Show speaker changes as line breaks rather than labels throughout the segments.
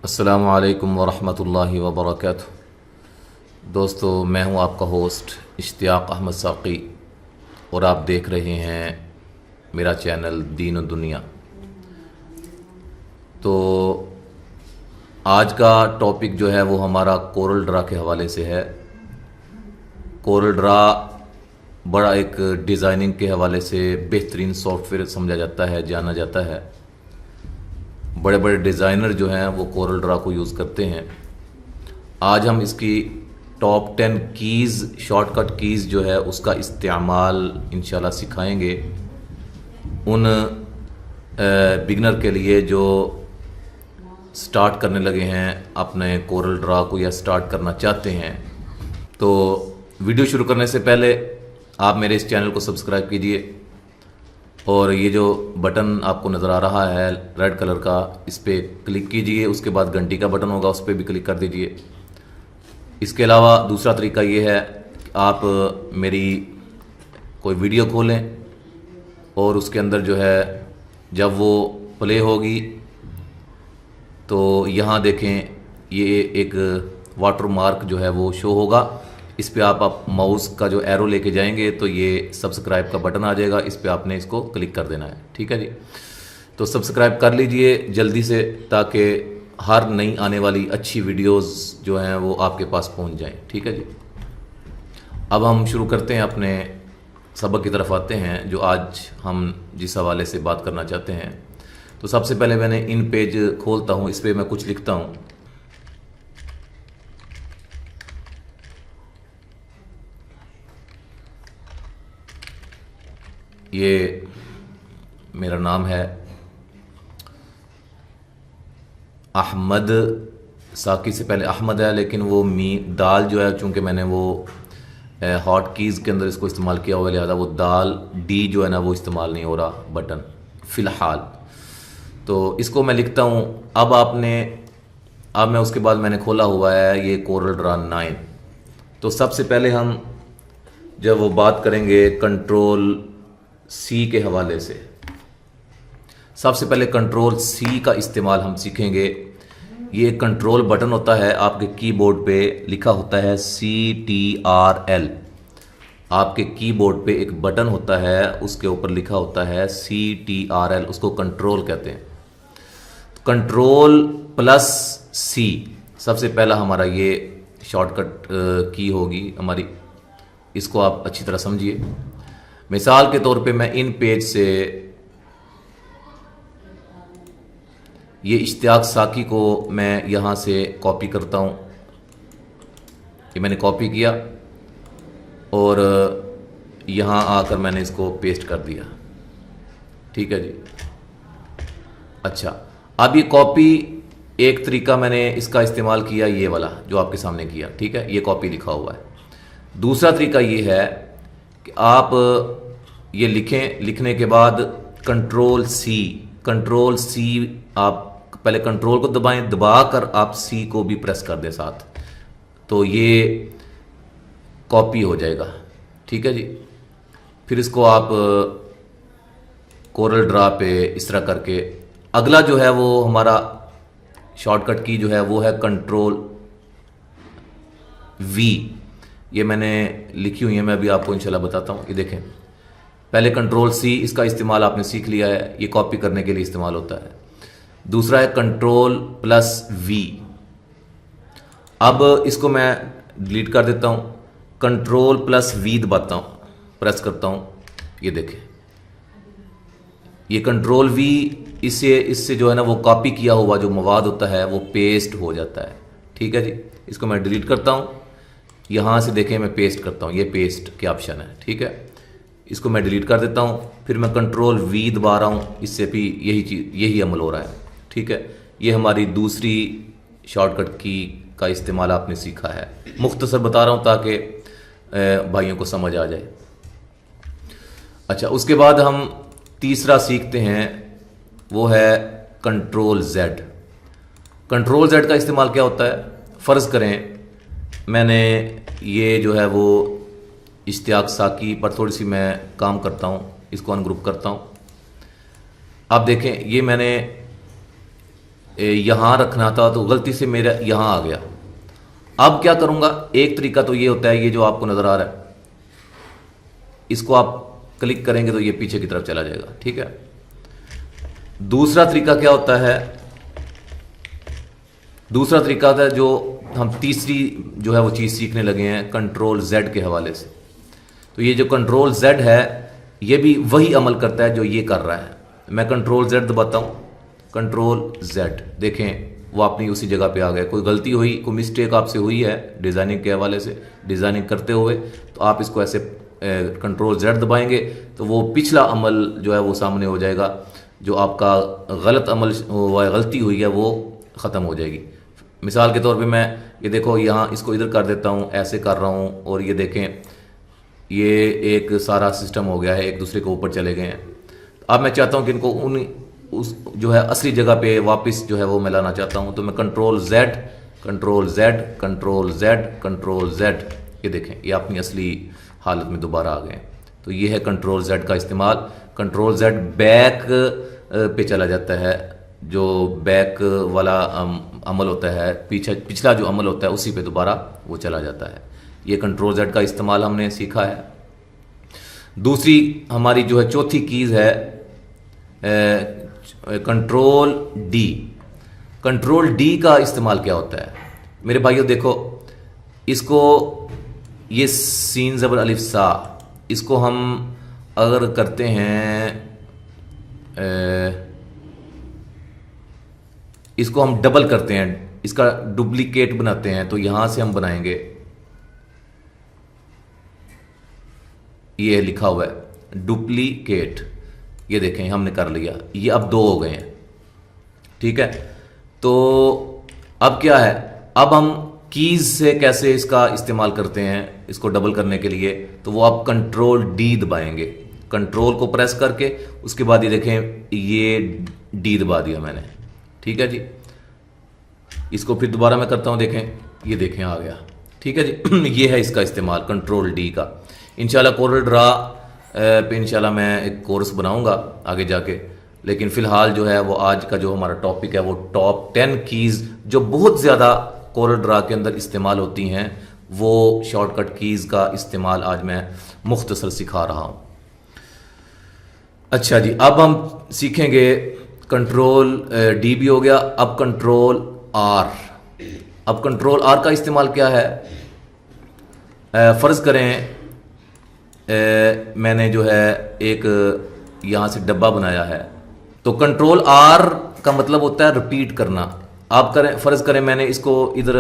अस्सलामु अलैकुम वरहमतुल्लाहि वबरकातुह। दोस्तों, मैं हूं आपका होस्ट इश्तियाक अहमद साक़ी और आप देख रहे हैं मेरा चैनल दीन और दुनिया। तो आज का टॉपिक जो है वो हमारा कोरल ड्रा के हवाले से है। कोरल ड्रा बड़ा एक डिज़ाइनिंग के हवाले से बेहतरीन सॉफ्टवेयर समझा जाता है, जाना जाता है। बड़े बड़े डिज़ाइनर जो हैं वो कोरल ड्रा को यूज़ करते हैं। आज हम इसकी टॉप 10 कीज़, शॉर्टकट कीज़ जो है उसका इस्तेमाल इंशाल्लाह सिखाएंगे उन बिगनर के लिए जो स्टार्ट करने लगे हैं अपने कोरल ड्रा को या स्टार्ट करना चाहते हैं। तो वीडियो शुरू करने से पहले आप मेरे इस चैनल को सब्सक्राइब कीजिए और ये जो बटन आपको नज़र आ रहा है रेड कलर का, इस पर क्लिक कीजिए। उसके बाद घंटी का बटन होगा, उस पर भी क्लिक कर दीजिए। इसके अलावा दूसरा तरीका ये है कि आप मेरी कोई वीडियो खोलें और उसके अंदर जो है जब वो प्ले होगी तो यहाँ देखें ये एक वाटर मार्क जो है वो शो होगा। इस पे आप माउस का जो एरो लेके जाएंगे तो ये सब्सक्राइब का बटन आ जाएगा। इस पे आपने इसको क्लिक कर देना है। ठीक है जी, तो सब्सक्राइब कर लीजिए जल्दी से ताकि हर नई आने वाली अच्छी वीडियोस जो हैं वो आपके पास पहुंच जाएं। ठीक है जी, अब हम शुरू करते हैं, अपने सबक की तरफ आते हैं जो आज हम जिस हवाले से बात करना चाहते हैं। तो सबसे पहले मैंने इन पेज खोलता हूँ, इस पर मैं कुछ लिखता हूँ। ये मेरा नाम है अहमद साकी, से पहले अहमद है लेकिन वो दाल जो है, चूँकि मैंने वो हॉट कीज़ के अंदर इसको इस्तेमाल किया हुआ, लिहाजा वो दाल डी जो है ना वो इस्तेमाल नहीं हो रहा बटन फ़िलहाल। तो इसको मैं लिखता हूँ। अब मैं उसके बाद मैंने खोला हुआ है ये कोरल ड्रा 9। तो सबसे पहले हम जब वो बात करेंगे कंट्रोल सी के हवाले से, सबसे पहले कंट्रोल सी का इस्तेमाल हम सीखेंगे। ये कंट्रोल बटन होता है, आपके कीबोर्ड पे लिखा होता है CTRL। आपके कीबोर्ड पे एक बटन होता है, उसके ऊपर लिखा होता है CTRL, उसको कंट्रोल कहते हैं। कंट्रोल प्लस सी सबसे पहला हमारा ये शॉर्टकट की होगी हमारी। इसको आप अच्छी तरह समझिए। मिसाल के तौर पे मैं इन पेज से ये इश्तियाक साकी को मैं यहाँ से कॉपी करता हूँ। ये मैंने कॉपी किया और यहाँ आकर मैंने इसको पेस्ट कर दिया। ठीक है जी। अच्छा, अब ये कॉपी एक तरीका मैंने इसका इस्तेमाल किया, ये वाला जो आपके सामने किया। ठीक है, ये कॉपी लिखा हुआ है। दूसरा तरीका ये है कि आप ये लिखें, लिखने के बाद कंट्रोल सी आप पहले कंट्रोल को दबाएं, दबाकर आप सी को भी प्रेस कर दें साथ, तो ये कॉपी हो जाएगा। ठीक है जी। फिर इसको आप कोरल ड्रा पे इस तरह करके, अगला जो है वो हमारा शॉर्टकट की जो है वो है कंट्रोल वी। ये मैंने लिखी हुई है, मैं अभी आपको इंशाल्लाह बताता हूँ। ये देखें, पहले कंट्रोल सी, इसका इस्तेमाल आपने सीख लिया है, ये कॉपी करने के लिए इस्तेमाल होता है। दूसरा है कंट्रोल प्लस वी। अब इसको मैं डिलीट कर देता हूँ, कंट्रोल प्लस वी दबाता हूँ, प्रेस करता हूँ। ये देखें, ये कंट्रोल वी, इससे जो है ना वो कॉपी किया हुआ जो मवाद होता है वो पेस्ट हो जाता है। ठीक है जी। इसको मैं डिलीट करता हूँ, यहाँ से देखें मैं पेस्ट करता हूँ, ये पेस्ट के ऑप्शन है। ठीक है, इसको मैं डिलीट कर देता हूँ। फिर मैं कंट्रोल वी दबा रहा हूँ, इससे भी यही अमल हो रहा है। ठीक है, ये हमारी दूसरी शॉर्टकट की का इस्तेमाल आपने सीखा है। मुख्तसर बता रहा हूँ ताकि भाइयों को समझ आ जाए। अच्छा, उसके बाद हम तीसरा सीखते हैं, वो है कंट्रोल जेड। कंट्रोल जेड का इस्तेमाल क्या होता है? फ़र्ज़ करें मैंने ये जो है वो इश्तियाक साकी पर थोड़ी सी मैं काम करता हूँ, इसको अनग्रुप करता हूँ। आप देखें, ये मैंने यहाँ रखना था तो गलती से मेरा यहाँ आ गया। अब क्या करूँगा, एक तरीका तो ये होता है, ये जो आपको नज़र आ रहा है इसको आप क्लिक करेंगे तो ये पीछे की तरफ चला जाएगा, ठीक है। दूसरा तरीका क्या होता है, दूसरा तरीका होता है जो हम तीसरी जो है वो चीज़ सीखने लगे हैं कंट्रोल Z के हवाले से। तो ये जो कंट्रोल Z है ये भी वही अमल करता है जो ये कर रहा है। मैं कंट्रोल Z दबाता हूँ, कंट्रोल Z, देखें वो अपनी उसी जगह पे आ गए। कोई गलती हुई, कोई मिस्टेक आपसे हुई है डिज़ाइनिंग के हवाले से, डिज़ाइनिंग करते हुए, तो आप इसको ऐसे कंट्रोल Z दबाएंगे तो वो पिछला अमल जो है वो सामने हो जाएगा। जो आपका गलत अमल हुआ है, गलती हुई है, वो ख़त्म हो जाएगी। मिसाल के तौर पे मैं ये देखो यहाँ इसको इधर कर देता हूँ, ऐसे कर रहा हूँ, और ये देखें ये एक सारा सिस्टम हो गया है, एक दूसरे के ऊपर चले गए हैं। अब मैं चाहता हूँ कि इनको उस जो है असली जगह पे वापस जो है वो मैं लाना चाहता हूँ। तो मैं control Z, control Z, control Z, control Z, ये देखें ये अपनी असली हालत में दोबारा आ गए। तो ये है कंट्रोल Z का इस्तेमाल। कंट्रोल Z बैक पे चला जाता है, जो बैक वाला अमल होता है, पिछला जो अमल होता है उसी पे दोबारा वो चला जाता है। ये कंट्रोल Z का इस्तेमाल हमने सीखा है। दूसरी हमारी जो है चौथी कीज़ है कंट्रोल D। कंट्रोल D का इस्तेमाल क्या होता है मेरे भाइयों, देखो इसको, ये सीन ज़बर अलिफ सा, इसको हम अगर करते हैं, इसको हम डबल करते हैं, इसका डुप्लीकेट बनाते हैं, तो यहां से हम बनाएंगे, ये लिखा हुआ है डुप्लीकेट, ये देखें हमने कर लिया, ये अब 2 हो गए हैं, ठीक है। तो अब क्या है, अब हम कीज़ से कैसे इसका इस्तेमाल करते हैं इसको डबल करने के लिए, तो वो आप कंट्रोल D दबाएंगे, कंट्रोल को प्रेस करके, उसके बाद ये देखें ये D दबा दिया मैंने, ठीक है जी। इसको फिर दोबारा मैं करता हूँ, देखें ये देखें आ गया, ठीक है जी। ये है इसका इस्तेमाल कंट्रोल D का। इंशाल्लाह कोरल ड्रा पे इंशाल्लाह मैं एक कोर्स बनाऊंगा आगे जाके, लेकिन फ़िलहाल जो है वो आज का जो हमारा टॉपिक है वो टॉप 10 कीज़ जो बहुत ज़्यादा कोरल ड्रा के अंदर इस्तेमाल होती हैं, वो शॉर्टकट कीज़ का इस्तेमाल आज मैं मुख्तसर सिखा रहा हूँ। अच्छा जी, अब हम सीखेंगे कंट्रोल D भी हो गया, अब कंट्रोल R। अब कंट्रोल R का इस्तेमाल क्या है, फ़र्ज़ करें मैंने जो है एक यहाँ से डब्बा बनाया है, तो कंट्रोल R का मतलब होता है रिपीट करना। आप करें, फ़र्ज़ करें मैंने इसको इधर,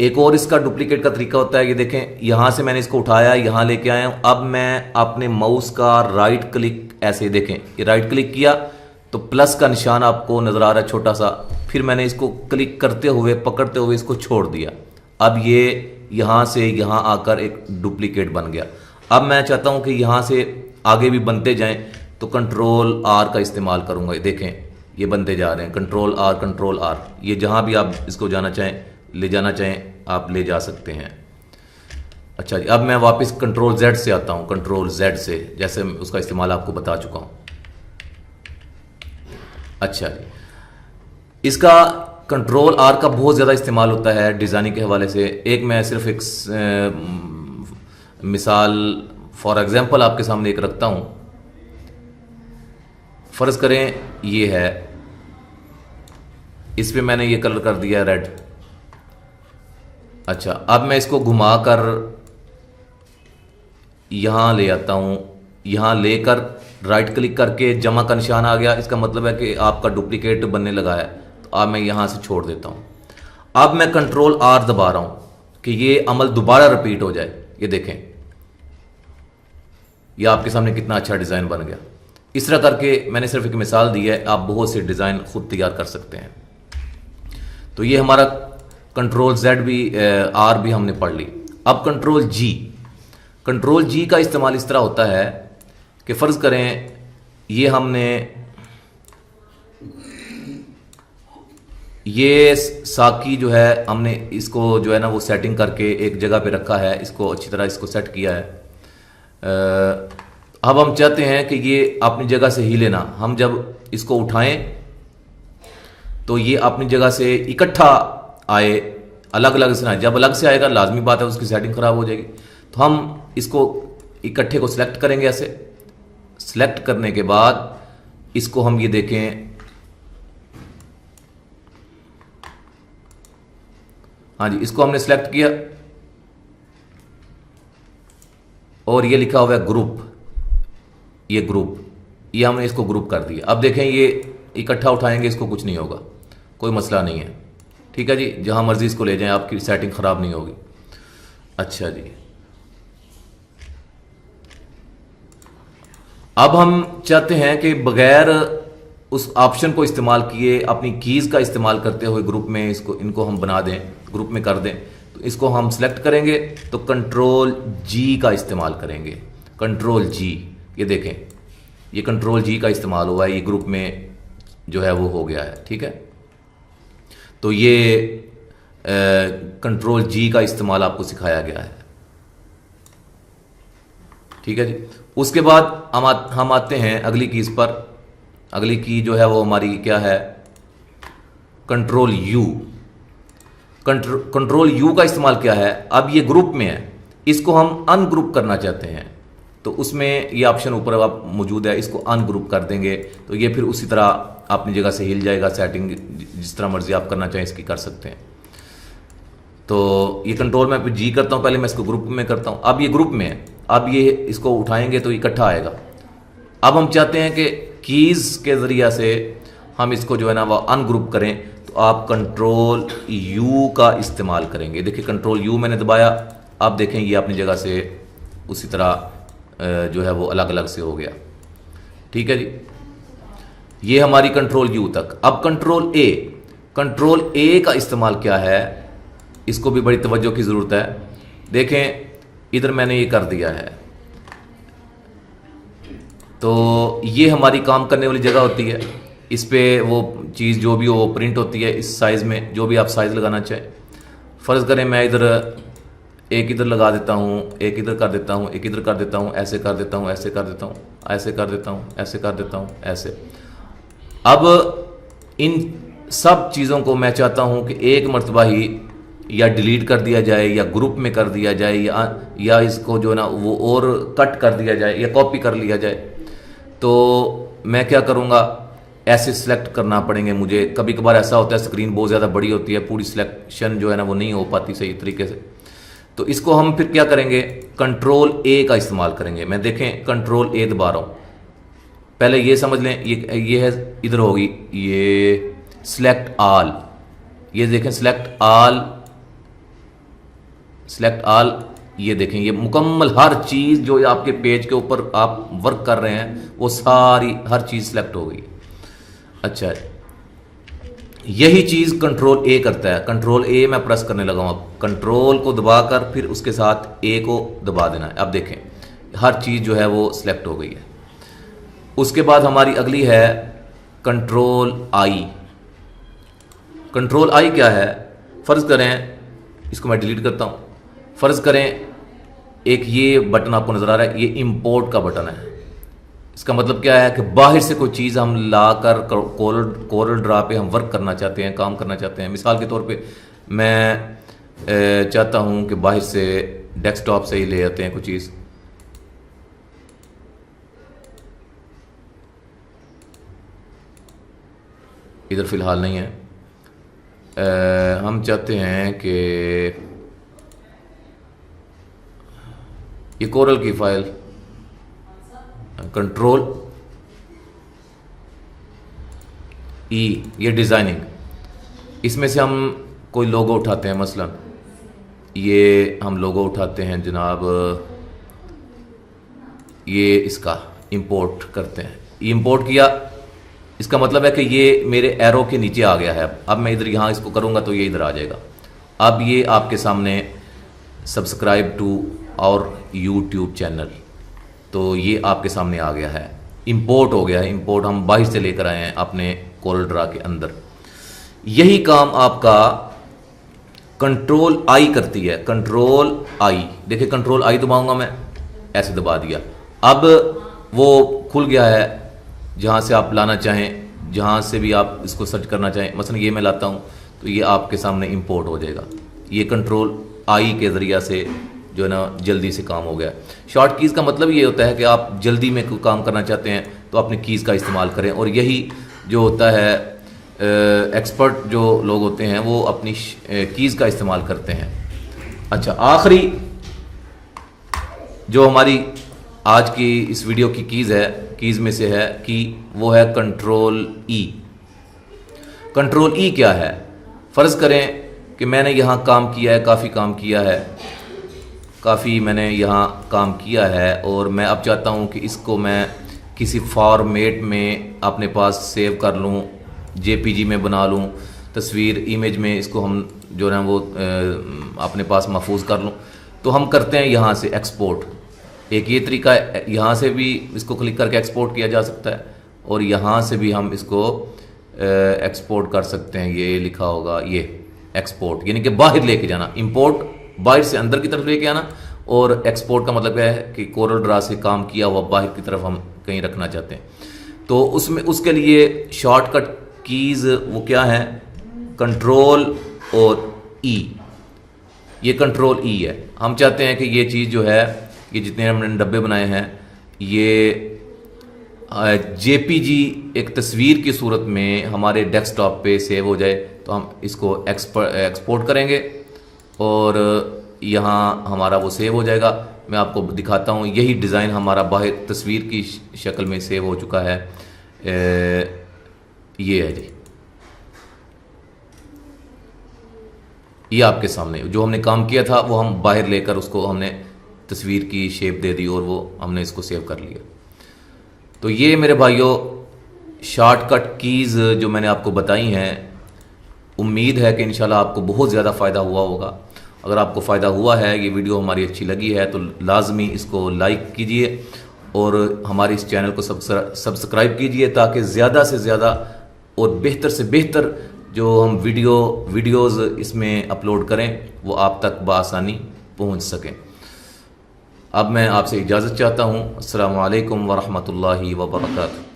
एक और इसका डुप्लीकेट का तरीका होता है, ये देखें यहाँ से मैंने इसको उठाया, यहाँ लेके आया हूँ, अब मैं अपने माउस का राइट क्लिक, ऐसे देखें ये राइट क्लिक किया तो प्लस का निशान आपको नज़र आ रहा है छोटा सा, फिर मैंने इसको क्लिक करते हुए पकड़ते हुए इसको छोड़ दिया, अब ये यहाँ से यहाँ आकर एक डुप्लीकेट बन गया। अब मैं चाहता हूँ कि यहाँ से आगे भी बनते जाएं, तो कंट्रोल R का इस्तेमाल करूँगा, देखें ये बनते जा रहे हैं, कंट्रोल R, कंट्रोल R, ये जहाँ भी आप इसको जाना चाहें, ले जाना चाहें आप ले जा सकते हैं। अच्छा जी, अब मैं वापस कंट्रोल Z से आता हूँ, कंट्रोल Z से, जैसे उसका इस्तेमाल आपको बता चुका हूँ। अच्छा जी, इसका कंट्रोल R का बहुत ज़्यादा इस्तेमाल होता है डिज़ाइनिंग के हवाले से। एक मैं सिर्फ एक मिसाल फॉर एग्जांपल आपके सामने एक रखता हूँ। फ़र्ज़ करें ये है, इस पे मैंने ये कलर कर दिया रेड। अच्छा, अब मैं इसको घुमाकर यहाँ ले आता हूँ, यहाँ लेकर राइट क्लिक करके जमा का निशान आ गया, इसका मतलब है कि आपका डुप्लीकेट बनने लगा है। तो अब मैं यहाँ से छोड़ देता हूँ। अब मैं कंट्रोल R दबा रहा हूँ कि ये अमल दोबारा रिपीट हो जाए। ये देखें, ये आपके सामने कितना अच्छा डिज़ाइन बन गया। इस तरह करके मैंने सिर्फ एक मिसाल दी है, आप बहुत से डिज़ाइन खुद तैयार कर सकते हैं। तो ये हमारा कंट्रोल Z भी R भी हमने पढ़ ली। अब कंट्रोल G, कंट्रोल G का इस्तेमाल इस तरह होता है कि फ़र्ज़ करें ये हमने ये साकी जो है हमने इसको जो है ना वो सेटिंग करके एक जगह पे रखा है, इसको अच्छी तरह इसको सेट किया है। अब हम चाहते हैं कि ये अपनी जगह से हिले ना। हम जब इसको उठाएं तो ये अपनी जगह से इकट्ठा आए, अलग अलग से ना। जब अलग से आएगा लाजमी बात है उसकी सेटिंग खराब हो जाएगी। तो हम इसको इकट्ठे को सिलेक्ट करेंगे। ऐसे सिलेक्ट करने के बाद इसको हम ये देखें, हाँ जी, इसको हमने सिलेक्ट किया और ये लिखा हुआ है ग्रुप, ये ग्रुप, ये हमने इसको ग्रुप कर दिया। अब देखें ये इकट्ठा उठाएंगे, इसको कुछ नहीं होगा, कोई मसला नहीं है। ठीक है जी, जहां मर्जी इसको ले जाएं, आपकी सेटिंग खराब नहीं होगी। अच्छा जी, अब हम चाहते हैं कि बगैर उस ऑप्शन को इस्तेमाल किए, अपनी कीज़ का इस्तेमाल करते हुए ग्रुप में इनको हम बना दें, ग्रुप में कर दें। तो इसको हम सेलेक्ट करेंगे तो कंट्रोल जी का इस्तेमाल करेंगे। कंट्रोल जी, ये देखें, ये कंट्रोल जी का इस्तेमाल हुआ है, ये ग्रुप में जो है वो हो गया है। ठीक है, तो ये कंट्रोल जी का इस्तेमाल आपको सिखाया गया है। ठीक है जी, उसके बाद हम आते हैं अगली कीज पर। अगली की जो है वो हमारी क्या है, कंट्रोल यू। कंट्रोल यू का इस्तेमाल क्या है, अब ये ग्रुप में है, इसको हम अनग्रुप करना चाहते हैं। तो उसमें ये ऑप्शन ऊपर आप मौजूद है, इसको अनग्रुप कर देंगे तो ये फिर उसी तरह अपनी जगह से हिल जाएगा। सेटिंग जिस तरह मर्जी आप करना चाहें इसकी कर सकते हैं। तो ये कंट्रोल मैं जी करता हूं, पहले मैं इसको ग्रुप में करता हूं। अब ये ग्रुप में है, अब ये इसको उठाएंगे तो इकट्ठा आएगा। अब हम चाहते हैं कि कीज के जरिया से हम इसको जो है ना वो अनग्रुप करें, तो आप कंट्रोल यू का इस्तेमाल करेंगे। देखिए कंट्रोल यू मैंने दबाया, आप देखें ये अपनी जगह से उसी तरह जो है वो अलग अलग से हो गया। ठीक है जी, ये हमारी कंट्रोल यू तक। अब कंट्रोल ए, कंट्रोल ए का इस्तेमाल क्या है, इसको भी बड़ी तवज्जो की ज़रूरत है। देखें इधर मैंने ये कर दिया है, तो ये हमारी काम करने वाली जगह होती है। इस पे वो चीज़ जो भी हो वो प्रिंट होती है इस साइज़ में, जो भी आप साइज़ लगाना चाहें। फ़र्ज़ करें मैं इधर एक इधर लगा देता हूँ, एक इधर कर देता हूँ, एक इधर कर देता हूँ, ऐसे कर देता हूँ, ऐसे कर देता हूँ, ऐसे कर देता हूँ, ऐसे कर देता हूँ, ऐसे। अब इन सब चीज़ों को मैं चाहता हूँ कि एक मरतबा ही या डिलीट कर दिया जाए, या ग्रुप में कर दिया जाए, या इसको जो है ना वो और कट कर दिया जाए, या कॉपी कर लिया जाए। तो मैं क्या करूँगा, ऐसे सिलेक्ट करना पड़ेंगे मुझे। कभी कभार ऐसा होता है स्क्रीन बहुत ज़्यादा बड़ी होती है, पूरी सिलेक्शन जो है ना वो नहीं हो पाती सही तरीके से। तो इसको हम फिर क्या करेंगे, कंट्रोल ए का इस्तेमाल करेंगे। मैं देखें कंट्रोल ए दबा रहा हूँ, पहले ये समझ लें, ये है इधर होगी ये सिलेक्ट ऑल। ये देखें सिलेक्ट ऑल, सिलेक्ट ऑल, ये देखें ये मुकम्मल हर चीज़ जो आपके पेज के ऊपर आप वर्क कर रहे हैं वो सारी हर चीज़ सिलेक्ट हो गई। अच्छा, यही चीज़ कंट्रोल ए करता है। कंट्रोल ए मैं प्रेस करने लगा हूँ, कंट्रोल को दबाकर फिर उसके साथ ए को दबा देना है। अब देखें हर चीज़ जो है वो सिलेक्ट हो गई है। उसके बाद हमारी अगली है कंट्रोल आई। कंट्रोल आई क्या है, फ़र्ज़ करें, इसको मैं डिलीट करता हूँ। फ़र्ज़ करें एक ये बटन आपको नज़र आ रहा है, ये इंपोर्ट का बटन है। इसका मतलब क्या है कि बाहर से कोई चीज़ हम लाकर कोरल ड्रा पे हम वर्क करना चाहते हैं, काम करना चाहते हैं। मिसाल के तौर पे मैं चाहता हूँ कि बाहर से डेस्कटॉप से ही ले आते हैं कुछ चीज़। इधर फ़िलहाल नहीं है। हम चाहते हैं कि ये कोरल की फाइल, कंट्रोल ई, ये डिज़ाइनिंग, इसमें से हम कोई लोगो उठाते हैं। मसलन ये हम लोगो उठाते हैं जनाब, ये इसका इंपोर्ट करते हैं। इंपोर्ट किया, इसका मतलब है कि ये मेरे एरो के नीचे आ गया है। अब मैं इधर यहाँ इसको करूँगा तो ये इधर आ जाएगा। अब ये आपके सामने सब्सक्राइब टू और यूट्यूब चैनल, तो ये आपके सामने आ गया है, इंपोर्ट हो गया है। इंपोर्ट हम बाहर से लेकर आए हैं अपने कोरल ड्रा के अंदर। यही काम आपका कंट्रोल आई करती है। कंट्रोल आई, देखिए कंट्रोल आई दबाऊंगा मैं, ऐसे दबा दिया, अब वो खुल गया है। जहाँ से आप लाना चाहें जहाँ से भी आप इसको सर्च करना चाहें, मसलन ये मैं लाता हूँ तो ये आपके सामने इंपोर्ट हो जाएगा। ये कंट्रोल आई के ज़रिया से जो है ना जल्दी से काम हो गया। शॉर्ट कीज़ का मतलब ये होता है कि आप जल्दी में कोई काम करना चाहते हैं तो अपनी कीज़ का इस्तेमाल करें, और यही जो होता है एक्सपर्ट जो लोग होते हैं वो अपनी कीज़ का इस्तेमाल करते हैं। अच्छा, आखिरी जो हमारी आज की इस वीडियो की कीज़ में से है कि वो है कंट्रोल ई। कंट्रोल ई क्या है? फ़र्ज़ करें कि मैंने यहाँ काम किया है, काफ़ी काम किया है, काफ़ी मैंने यहाँ काम किया है, और मैं अब चाहता हूँ कि इसको मैं किसी फॉर्मेट में अपने पास सेव कर लूँ, जेपीजी में बना लूँ, तस्वीर इमेज में इसको हम जो है वो अपने पास महफूज कर लूँ। तो हम करते हैं यहाँ से एक्सपोर्ट। एक ये तरीका है, यहाँ से भी इसको क्लिक करके एक्सपोर्ट किया जा सकता है, और यहाँ से भी हम इसको एक्सपोर्ट कर सकते हैं। ये लिखा होगा ये एक्सपोर्ट, यानी कि बाहर लेके जाना। इंपोर्ट बाहर से अंदर की तरफ लेके आना, और एक्सपोर्ट का मतलब है कि कोरल ड्रा से काम किया हुआ बाहर की तरफ हम कहीं रखना चाहते हैं। तो उसमें उसके लिए शॉर्टकट कीज़ वो क्या है? कंट्रोल और ई। ये कंट्रोल ई है। हम चाहते हैं कि ये चीज़ जो है, ये जितने हमने डब्बे बनाए हैं, ये जेपीजी एक तस्वीर की सूरत में हमारे डेस्कटॉप पे सेव हो जाए। तो हम इसको एक्सपोर्ट करेंगे और यहाँ हमारा वो सेव हो जाएगा। मैं आपको दिखाता हूँ, यही डिज़ाइन हमारा बाहर तस्वीर की शक्ल में सेव हो चुका है। ये है जी, ये आपके सामने जो हमने काम किया था वो हम बाहर लेकर उसको हमने तस्वीर की शेप दे दी और वो हमने इसको सेव कर लिया। तो ये मेरे भाइयों शॉर्टकट कीज़ जो मैंने आपको बताई हैं, उम्मीद है कि इंशाल्लाह आपको बहुत ज़्यादा फ़ायदा हुआ होगा। अगर आपको फ़ायदा हुआ है, ये वीडियो हमारी अच्छी लगी है, तो लाजमी इसको लाइक कीजिए और हमारे इस चैनल को सब्सक्राइब कीजिए, ताकि ज़्यादा से ज़्यादा और बेहतर से बेहतर जो हम वीडियोज़ इसमें अपलोड करें वो आप तक बआसानी पहुँच सकें। अब मैं आपसे इजाज़त चाहता हूँ। अस्सलामु अलैकुम वरहमतुल्लाहि वबरकातुहू।